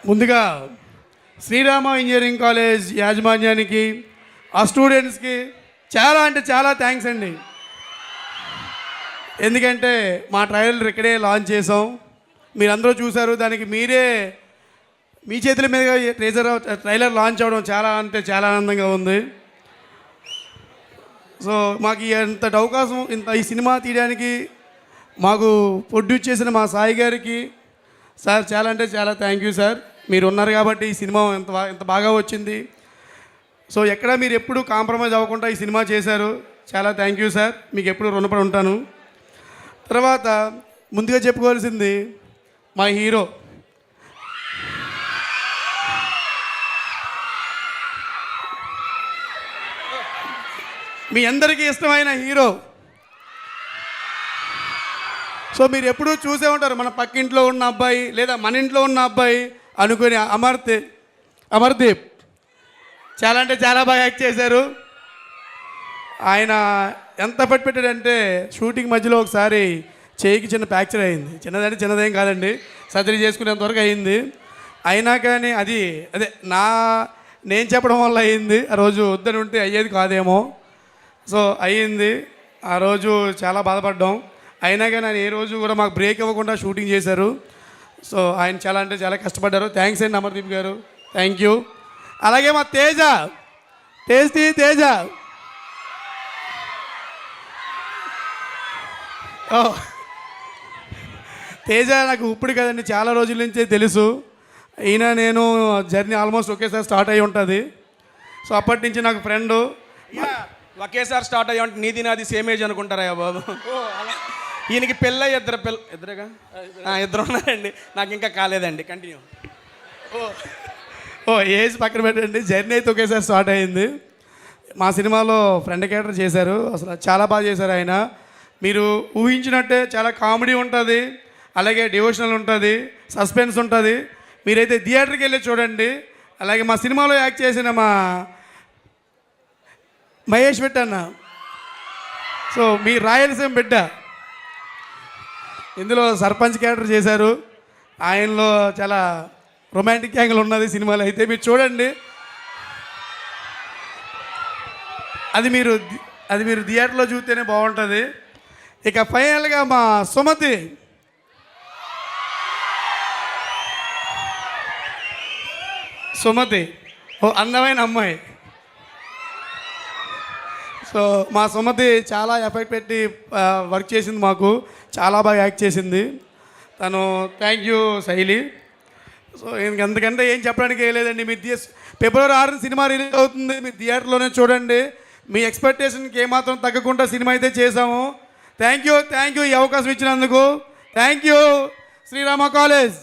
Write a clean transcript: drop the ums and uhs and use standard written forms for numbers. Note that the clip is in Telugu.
ముందుగా శ్రీరామ ఇంజనీరింగ్ కాలేజ్ యాజమాన్యానికి ఆ స్టూడెంట్స్కి చాలా అంటే చాలా థ్యాంక్స్ అండి. ఎందుకంటే మా ట్రైలర్ ఇక్కడే లాంచ్ చేసాం, మీరందరూ చూశారు. దానికి మీరే మీ చేతుల మీదుగా ట్రైలర్ లాంచ్ అవ్వడం చాలా అంటే చాలా ఆనందంగా ఉంది. సో మాకు ఇంత అవకాశం ఈ సినిమా తీయడానికి మాకు ప్రొడ్యూస్ చేసిన మా సాయి గారికి సార్ చాలా అంటే చాలా థ్యాంక్ యూ సార్. మీరు ఉన్నారు కాబట్టి ఈ సినిమా ఎంత బాగా వచ్చింది. సో ఎక్కడ మీరు ఎప్పుడు కాంప్రమైజ్ అవ్వకుండా ఈ సినిమా చేశారు, చాలా థ్యాంక్ యూ సార్. మీకు ఎప్పుడు రుణపడి ఉంటాను. తర్వాత ముందుగా చెప్పుకోవాల్సింది మా హీరో. మీ అందరికీ ఇష్టమైన హీరో. సో మీరు ఎప్పుడూ చూసే ఉంటారు, మన పక్కింట్లో ఉన్న అబ్బాయి లేదా మన ఇంట్లో ఉన్న అబ్బాయి అనుకుని అమర్దీప్ చాలా అంటే చాలా బాగా యాక్ట్ చేశారు. ఆయన ఎంత పెట్టాడంటే షూటింగ్ మధ్యలో ఒకసారి చేయికి చిన్న ఫ్రాక్చర్ అయింది. చిన్నదంటే చిన్నదేం కాదండి, సర్జరీ చేసుకునేంతవరకు అయింది. అయినా కానీ అదే నేను చెప్పడం వల్ల అయింది. ఆ రోజు వద్దని ఉంటే అయ్యేది కాదేమో. సో అయ్యింది. ఆ రోజు చాలా బాధపడ్డాం. అయినా కానీ ఆయన ఏ రోజు కూడా మాకు బ్రేక్ ఇవ్వకుండా షూటింగ్ చేశారు. సో ఆయన చాలా అంటే చాలా కష్టపడ్డారు. థ్యాంక్స్ అండి అమర్దీప్ గారు, థ్యాంక్ యూ. అలాగే మా తేజ తేజ నాకు ఇప్పుడు కదండి, చాలా రోజుల నుంచే తెలుసు. ఈయన నేను జర్నీ ఆల్మోస్ట్ ఒకేసారి స్టార్ట్ అయ్యి ఉంటుంది. సో అప్పటి నుంచి నాకు ఫ్రెండు. ఒకేసారి స్టార్ట్ అయ్యా అంటే నీది నాది సేమ్ ఏజ్ అనుకుంటారా బాబు? ఈయనకి పెళ్ళ ఇద్దరుగా ఇద్దరు ఉన్నారండి, నాకు ఇంకా కాలేదండి. కంటిన్యూ. ఏజ్ పక్కన పెట్టండి, జర్నీ అయితే ఒకేసారి స్టార్ట్ అయింది. మా సినిమాలో ఫ్రెండ్ క్యారెక్టర్ చేశారు, అసలు చాలా బాగా చేశారు ఆయన. మీరు ఊహించినట్టే చాలా కామెడీ ఉంటుంది, అలాగే డివోషనల్ ఉంటుంది, సస్పెన్స్ ఉంటుంది. మీరైతే థియేటర్కి వెళ్ళి చూడండి. అలాగే మా సినిమాలో యాక్ట్ చేసిన మా మహేష్ అన్న, సో మీ రాయలసీమ బిడ్డ, ఇందులో సర్పంచ్ క్యారెక్టర్ చేశారు. ఆయనలో చాలా రొమాంటిక్ యాంగిల్ ఉన్నది సినిమాలో, అయితే మీరు చూడండి. అది మీరు థియేటర్లో చూస్తేనే బాగుంటుంది. ఇక ఫైనల్గా మా సుమతి అందమైన అమ్మాయి. సో మా సుమతి చాలా ఎఫెక్ట్ పెట్టి వర్క్ చేసింది, మాకు చాలా బాగా యాక్ట్ చేసింది తను. థ్యాంక్ యూ శైలి. సో ఎందుకంటే ఏం చెప్పడానికి లేదండి. మీరు ఫిబ్రవరి 6 సినిమా రిలీజ్ అవుతుంది, మీరు థియేటర్లోనే చూడండి. మీ ఎక్స్పెక్టేషన్కి ఏమాత్రం తగ్గకుండా సినిమా అయితే చేసాము. థ్యాంక్ యూ ఈ అవకాశం ఇచ్చినందుకు. Thank you Srirama college.